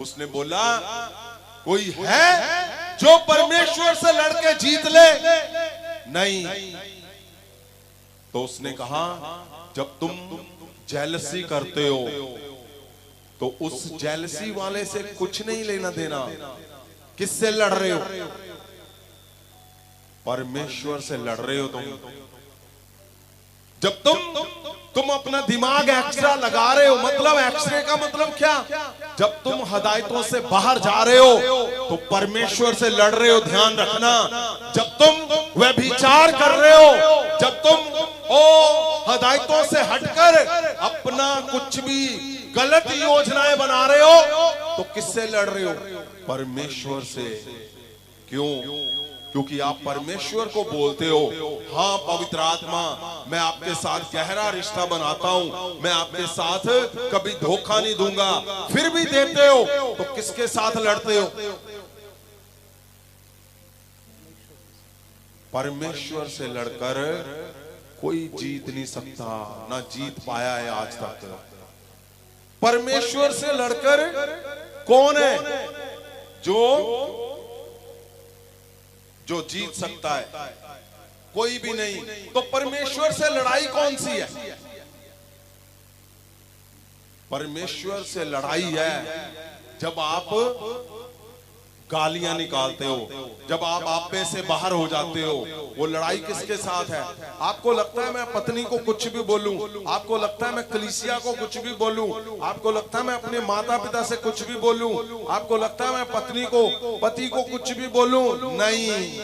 उसने बोला कोई है जो परमेश्वर से लड़के जीत ले? नहीं। तो उसने कहा जब तुम जेलसी करते हो तो उस जेलसी वाले से कुछ नहीं लेना देना। किससे लड़ रहे हो? परमेश्वर से लड़ रहे हो तुम। जब तुम अपना दिमाग एक्स्ट्रा लगा रहे हो, मतलब एक्स्ट्रे का मतलब क्या? जब तुम हदायतों से बाहर जा रहे हो तो परमेश्वर से लड़ रहे हो, ध्यान रखना। जब तुम व्यभिचार कर रहे हो, जब तुम हदायतों से हटकर अपना कुछ भी गलत योजनाएं बना रहे हो तो किससे लड़ रहे हो? परमेश्वर से। क्यों? क्योंकि आप परमेश्वर को बोलते हो, हाँ पवित्र आत्मा मैं आपके साथ गहरा रिश्ता बनाता हूं, मैं आपके साथ कभी धोखा नहीं दूंगा, फिर भी देते हो तो किसके साथ लड़ते हो? परमेश्वर से लड़कर कोई जीत नहीं सकता, ना जीत पाया है आज तक। परमेश्वर से लड़कर कौन है जो जीत सकता है? कोई भी नहीं। तो परमेश्वर से लड़ाई कौन सी है? परमेश्वर से लड़ाई है जब आप गालियां निकालते हो, जब आप आपे से बाहर हो जाते हो। वो लड़ाई किसके साथ है? आपको लगता है मैं पत्नी को कुछ भी बोलूं, आपको लगता है मैं कलीसिया को कुछ भी बोलूं, आपको लगता है मैं अपने माता पिता से कुछ भी बोलूं, आपको लगता है मैं पति को कुछ भी बोलूं। नहीं,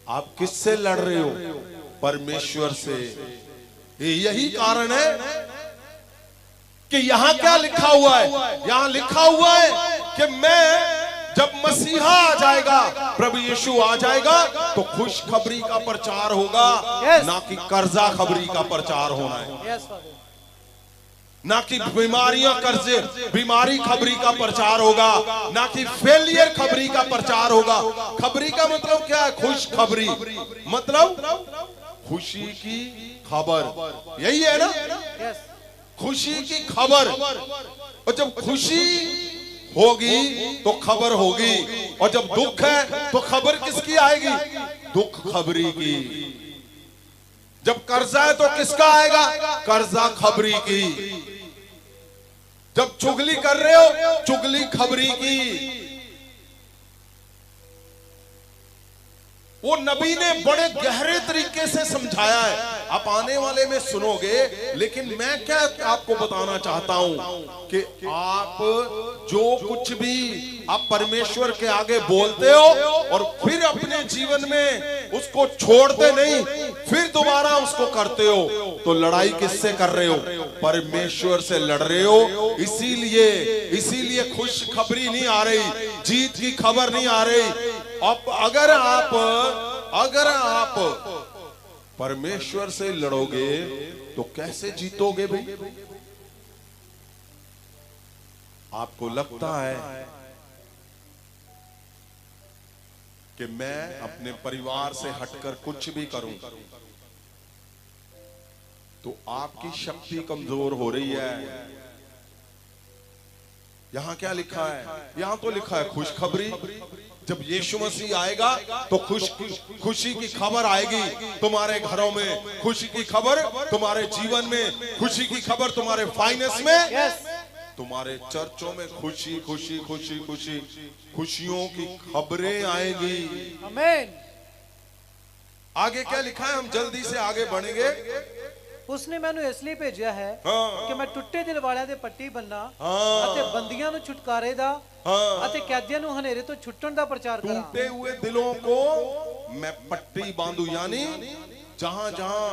आप किससे लड़ रहे हो? परमेश्वर से। यही कारण है कि यहां क्या लिखा हुआ है? यहां लिखा हुआ है कि मैं जब मसीहा आ जाएगा, प्रभु यीशु आ जाएगा तो खुशखबरी का प्रचार होगा, ना कि कर्जा खबरी का प्रचार होना है, ना कि बीमारी खबरी का प्रचार होगा, ना कि फेलियर खबरी का प्रचार होगा। खबरी का मतलब क्या है? खुशखबरी, मतलब खुशी की खबर। यही है ना, खुशी की खबर। और जब खुशी होगी तो खबर होगी, और जब दुख है तो खबर किसकी आएगी? दुख खबरी की। जब कर्जा है तो किसका आएगा? कर्जा खबरी की। जब चुगली कर रहे हो, चुगली खबरी की। वो नबी ने बड़े गहरे तरीके से समझाया है, आप आने वाले में सुनोगे। लेकिन मैं क्या आपको बताना चाहता हूं कि आप जो कुछ भी आप परमेश्वर के आगे बोलते हो और फिर अपने जीवन में उसको छोड़ते नहीं, फिर दोबारा उसको करते हो, तो लड़ाई किससे कर रहे हो? परमेश्वर से लड़ रहे हो। इसीलिए खुशखबरी नहीं आ रही, जीत की खबर नहीं आ रही। अब अगर आप परमेश्वर से लड़ोगे तो कैसे जीतोगे भाई? आपको लगता है कि मैं अपने परिवार से हटकर कुछ भी करूं तो आपकी शक्ति कमजोर हो रही है। यहां क्या लिखा है? यहां तो लिखा है खुशखबरी। जब यीशु मसीह आएगा तो खुशी की खबर आएगी तुम्हारे घरों में, खुशी की खबर तुम्हारे जीवन में, खुशी की खबर तुम्हारे फाइनेंस में, तुम्हारे चर्चों में खुशी खुशी खुशी खुशी खुशियों की खबरें आएगी। आमीन। आगे क्या लिखा है? हम जल्दी से आगे बढ़ेंगे। उसने मैनू इसलिए भेजा है कि मैं टुੱਟੇ ਦਿਲ ਵਾਲਿਆਂ ਦੇ ਪੱਟੀ ਬੰਨਾ ਅਤੇ ਬੰਦੀਆਂ ਨੂੰ ਛੁਟਕਾਰੇ ਦਾ ਅਤੇ ਕੈਦੀਆਂ ਨੂੰ ਹਨੇਰੇ ਤੋਂ ਛੁੱਟਣ ਦਾ ਪ੍ਰਚਾਰ ਕਰਾਂ। टूटे हुए दिलों को मैं पट्टी बांधू, यानी जहां जहां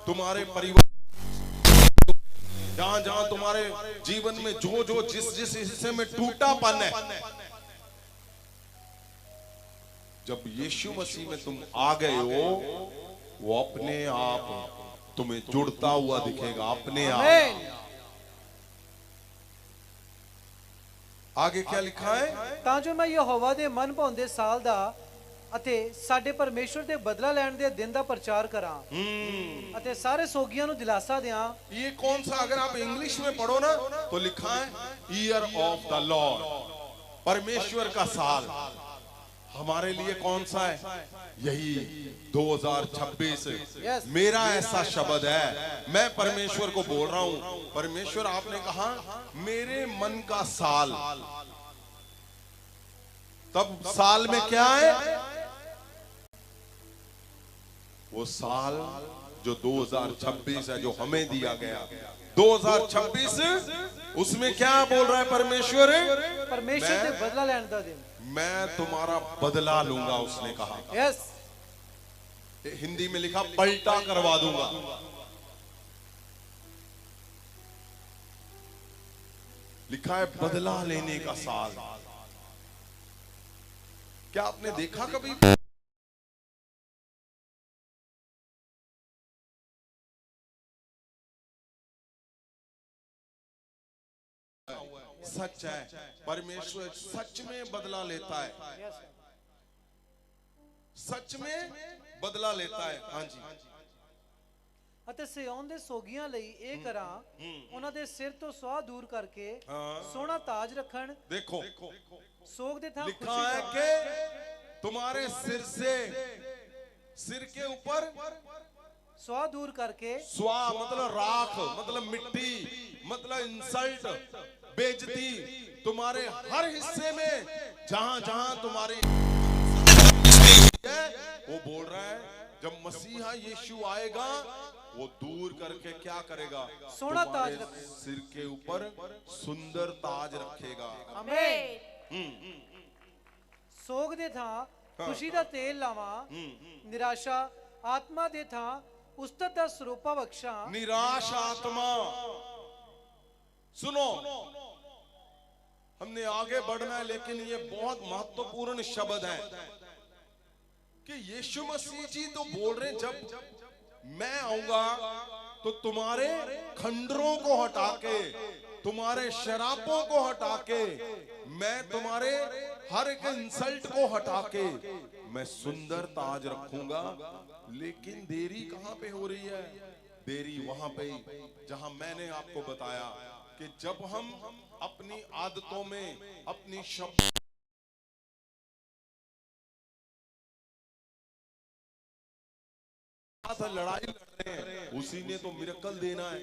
तुम्हारे परिवार, जहां जहां तुम्हारे जीवन में जो जिस हिस्से में टूटापन है, जब यीशु मसीह में तुम आ गए हो, वो अपने आप तुम्हें जुड़ता हुआ दिखेगा, अपने आप। आगे क्या लिखा है? ਤਾਂ ਜੋ ਮੈਂ ਯਹੋਵਾ ਦੇ ਮਨ ਭਾਉਂਦੇ ਸਾਲ ਦਾ ਅਤੇ ਸਾਡੇ ਪਰਮੇਸ਼ਵਰ ਦੇ ਬਦਲਾ ਲੈਣ ਦੇ ਦਿਨ ਦਾ ਪ੍ਰਚਾਰ ਕਰਾਂ ਅਤੇ ਸਾਰੇ ਸੋਗੀਆਂ ਨੂੰ ਦਿਲਾਸਾ ਦਿਆਂ। ये कौन सा, अगर आप इंग्लिश में पढ़ो ना तो लिखा है ईयर ऑफ द लॉर्ड, परमेश्वर का साल। हमारे लिए कौन सा है? यही 2026। Yes. मेरा ऐसा शब्द है, मैं परमेश्वर को बोल रहा हूं, परमेश्वर आपने कहा मेरे मन का साल। तब साल में क्या है? वो साल जो 2026 है, जो हमें दिया गया 2026, उसमें क्या बोल रहा है परमेश्वर? ਪਰਮੇਸ਼ਵਰ ਦੇ ਬਦਲਾ ਲੈਣ ਦਾ ਦਿਨ। मैं तुम्हारा बदला लूंगा, उसने कहा। यस। हिंदी में लिखा पलटा करवा दूंगा। लिखा है बदला लेने का साल। क्या आपने देखा कभी? सच है, परमेश्वर सच में बदला लेता है, सच में बदला लेता है। हाँ जी। ਅਤੇ ਸਿਯੋਨ ਦੇ ਸੋਗੀਆਂ ਲਈ ਇਹ ਕਰਾਂ, ਉਹਨਾਂ ਦੇ ਸਿਰ ਤੋਂ ਸਵਾਹ ਦੂਰ ਕਰਕੇ ਸੋਹਣਾ ਤਾਜ ਰੱਖਣ। देखो ਸੋਗ ਦੇ ਥਾਂ लिखा है कि तुम्हारे सिर से, सिर के ऊपर ਸਵਾਹ ਦੂਰ ਕਰਕੇ, स्वा मतलब राख, मतलब मिट्टी, मतलब इंसल्ट, बेइज्जती, तुम्हारे हर हिस्से में जहां जहां तुम्हारी है, वो बोल रहा है जब मसीहा यीशु आएगा वो दूर करके क्या करेगा? सोना ताज तुम्हारे सिर के ऊपर सुंदर ताज रखेगा। आमीन। ਸੋਗ ਦੇ ਥਾਂ ਖੁਸ਼ੀ ਦਾ ਤੇਲ ਲਾਵਾਂ, ਨਿਰਾਸ਼ਾ ਆਤਮਾ ਦੇ ਥਾਂ ਉਸਤਤ ਦਾ ਸਰੂਪਾ ਬਖਸ਼ਾਂ। निराश आत्मा, सुनो, हमने आगे बढ़ना है, लेकिन ये बहुत महत्वपूर्ण शब्द है कि यीशु मसीह जी तो बोल रहे हैं जब मैं आऊंगा तो तुम्हारे खंडरों को हटा के, तुम्हारे शरापों को हटा के, मैं तुम्हारे हर एक इंसल्ट को हटा के मैं सुंदर ताज रखूंगा। लेकिन देरी कहां पे हो रही है? देरी वहां पे जहां मैंने आपको बताया कि जब हम अपनी आदतों में, अपनी शब्द लड़ाई लड़ रहे हैं, उसी ने तो मिरेकल देना है।